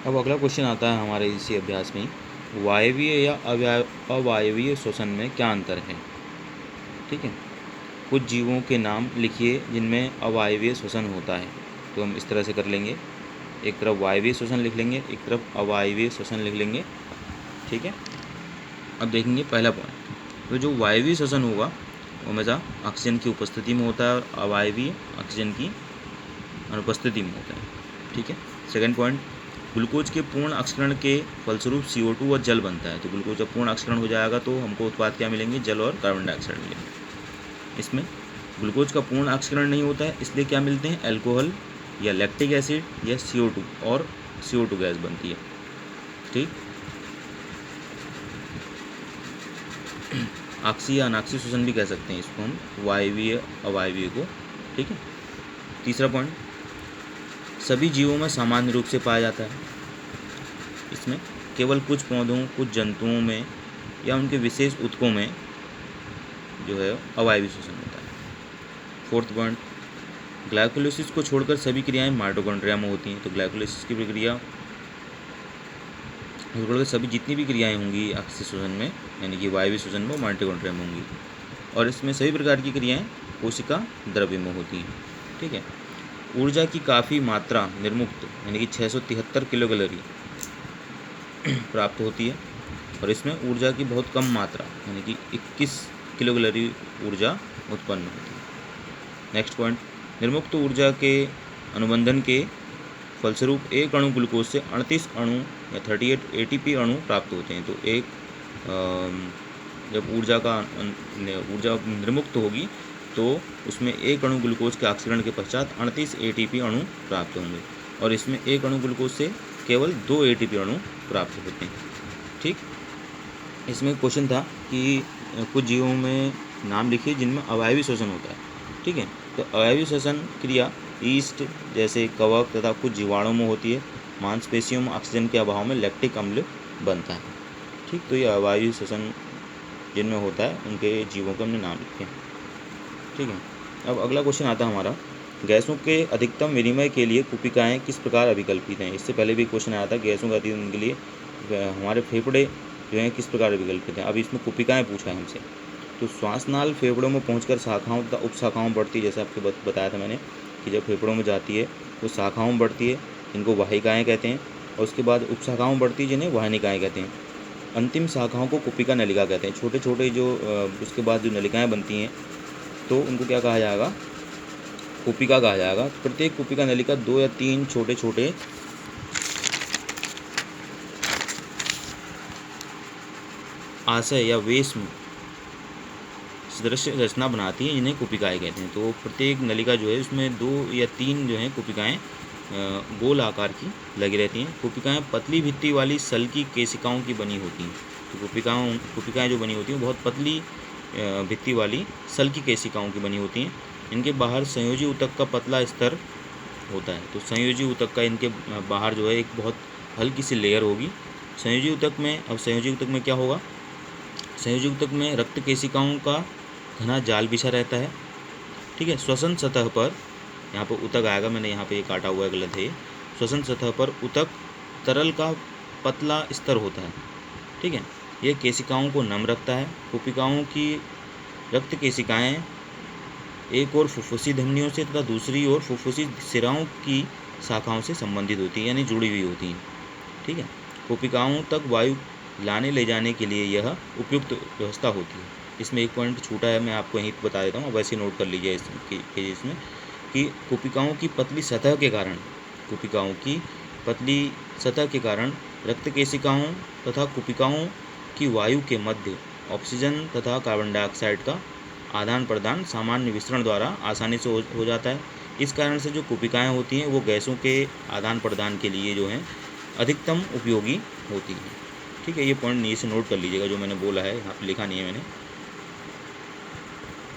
अब अगला क्वेश्चन आता है हमारे इसी अभ्यास में, वायवीय या अवायवीय श्वसन में क्या अंतर है। ठीक है, कुछ जीवों के नाम लिखिए जिनमें अवायवीय श्वसन होता है। तो हम इस तरह से कर लेंगे, एक तरफ वायवीय श्वसन लिख लेंगे, एक तरफ अवायवीय श्वसन लिख लेंगे। ठीक है, अब देखेंगे पहला पॉइंट, तो जो वायवीय श्वसन होगा वो हमेशा ऑक्सीजन की उपस्थिति में होता है और अवायवीय ऑक्सीजन की अनुपस्थिति में होता है। ठीक है, सेकंड पॉइंट, ग्लूकोज के पूर्ण ऑक्सीकरण के फलस्वरूप CO2 व जल बनता है। तो ग्लूकोज जब पूर्ण ऑक्सीकरण हो जाएगा तो हमको उत्पाद क्या मिलेंगे, जल और कार्बन डाइऑक्साइड मिलेंगे। इसमें ग्लूकोज का पूर्ण ऑक्सीकरण नहीं होता है, इसलिए क्या मिलते हैं, अल्कोहल या लैक्टिक एसिड या CO2 और CO2 गैस बनती है। ठीक, ऑक्सी या अनाक्सी श्वसन भी कह सकते हैं इसको हम, वायवीय अवायवीय को। ठीक है, तीसरा पॉइंट, सभी जीवों में सामान्य रूप से पाया जाता है। इसमें केवल कुछ पौधों, कुछ जंतुओं में या उनके विशेष ऊतकों में जो है अवायवीय श्वसन होता है। फोर्थ पॉइंट, ग्लाइकोलाइसिस को छोड़कर सभी क्रियाएं माइटोकॉन्ड्रिया में होती हैं। तो ग्लाइकोलाइसिस की प्रक्रिया छोड़कर सभी जितनी भी क्रियाएं होंगी ऑक्सीजन श्वसन में, यानी कि वायवीय श्वसन में, माइटोकॉन्ड्रिया में होंगी। और इसमें सभी प्रकार की क्रियाएं कोशिका द्रव्य में होती हैं। ठीक है, ऊर्जा की काफ़ी मात्रा निर्मुक्त यानी कि 673 किलो कैलोरी प्राप्त होती है और इसमें ऊर्जा की बहुत कम मात्रा यानी कि 21 किलो कैलोरी ऊर्जा उत्पन्न होती है। नेक्स्ट पॉइंट, निर्मुक्त ऊर्जा के अनुबंधन के फलस्वरूप एक अणु ग्लूकोज से 38 अणु या 38 ATP अणु प्राप्त होते हैं। तो एक जब ऊर्जा निर्मुक्त होगी तो उसमें एक अणु ग्लूकोज के ऑक्सीकरण के पश्चात 38 ATP अणु प्राप्त होंगे और इसमें एक अणु ग्लूकोज से केवल 2 ATP अणु प्राप्त होते हैं। ठीक, इसमें क्वेश्चन था कि कुछ जीवों में नाम लिखिए जिनमें अवायवीय श्वसन होता है। ठीक है, तो अवायवीय श्वसन क्रिया ईस्ट जैसे कवक तथा कुछ जीवाणुओं में होती है। मांसपेशियों में ऑक्सीजन के अभाव में लैक्टिक अम्ल बनता है। ठीक, तो ये अवायवीय श्वसन जिनमें होता है उनके जीवों के हमने नाम लिखे। ठीक है, अब अगला क्वेश्चन आता है हमारा, गैसों के अधिकतम विनिमय के लिए कुपिकाएँ किस प्रकार अभिकल्पित हैं। इससे पहले भी क्वेश्चन आया था, गैसों के अधिकतम के लिए हमारे फेफड़े जो हैं किस प्रकार अभिकल्पित हैं। अब इसमें कुपिकाएँ पूछा है हमसे। तो श्वासनाल फेफड़ों में पहुंचकर शाखाओं तथा उपशाखाओं बढ़ती है। जैसे आपको बताया था मैंने कि जब फेफड़ों में जाती है तो शाखाओं में बढ़ती है, जिनको वाहिकाएँ कहते हैं, और उसके बाद उपशाखाओं बढ़ती है जिन्हें वाहिनिकाएँ कहते हैं। अंतिम शाखाओं को कुपिका नलिका कहते हैं। छोटे छोटे जो उसके बाद जो नलिकाएँ बनती हैं तो उनको क्या कहा जाएगा, कुपिका कहा जाएगा। प्रत्येक कुपिका नलिका 2 या 3 छोटे छोटे आशय या वेश सदृश रचना बनाती है, इन्हें कुपिकाएँ कहते हैं। तो प्रत्येक नलिका जो है उसमें 2 या 3 जो हैं कुपिकाएँ गोल आकार की लगी रहती हैं। कुपिकाएँ पतली भित्ति वाली सल की केशिकाओं की बनी होती हैं। तो कुपिकाएँ जो बनी होती हैं बहुत पतली भित्ति वाली सल की केशिकाओं की बनी होती हैं। इनके बाहर संयोजी ऊतक का पतला स्तर होता है। तो संयोजी ऊतक का इनके बाहर जो है एक बहुत हल्की सी लेयर होगी संयोजी ऊतक में। अब संयोजी ऊतक में क्या होगा, संयोजी ऊतक में रक्त केशिकाओं का घना जाल बिछा रहता है। ठीक है, श्वसन सतह पर, यहाँ पर ऊतक आएगा, मैंने यहाँ पे ये काटा हुआ है, गलत है। श्वसन सतह पर ऊतक तरल का पतला स्तर होता है। ठीक है, यह केशिकाओं को नम रखता है। कुपिकाओं की रक्त केशिकाएँ एक और फुफ्फुसी धमनियों से तथा दूसरी ओर फुफ्फुसी सिराओं की शाखाओं से संबंधित होती हैं, यानी जुड़ी हुई होती हैं। ठीक है, कुपिकाओं तक वायु लाने ले जाने के लिए यह उपयुक्त व्यवस्था होती है। इसमें एक पॉइंट छूटा है, मैं आपको यहीं बता देता हूँ, अब वैसे नोट कर लीजिए इसमें कि कुपिकाओं की पतली सतह के कारण रक्त केशिकाओं तथा कुपिकाओं की वायु के मध्य ऑक्सीजन तथा कार्बन डाइऑक्साइड का आदान प्रदान सामान्य विसरण द्वारा आसानी से हो जाता है। इस कारण से जो कुपिकाएँ होती हैं वो गैसों के आदान प्रदान के लिए जो हैं अधिकतम उपयोगी होती हैं। ठीक है, ये पॉइंट नीचे से नोट कर लीजिएगा, जो मैंने बोला है यहाँ पर लिखा नहीं है मैंने।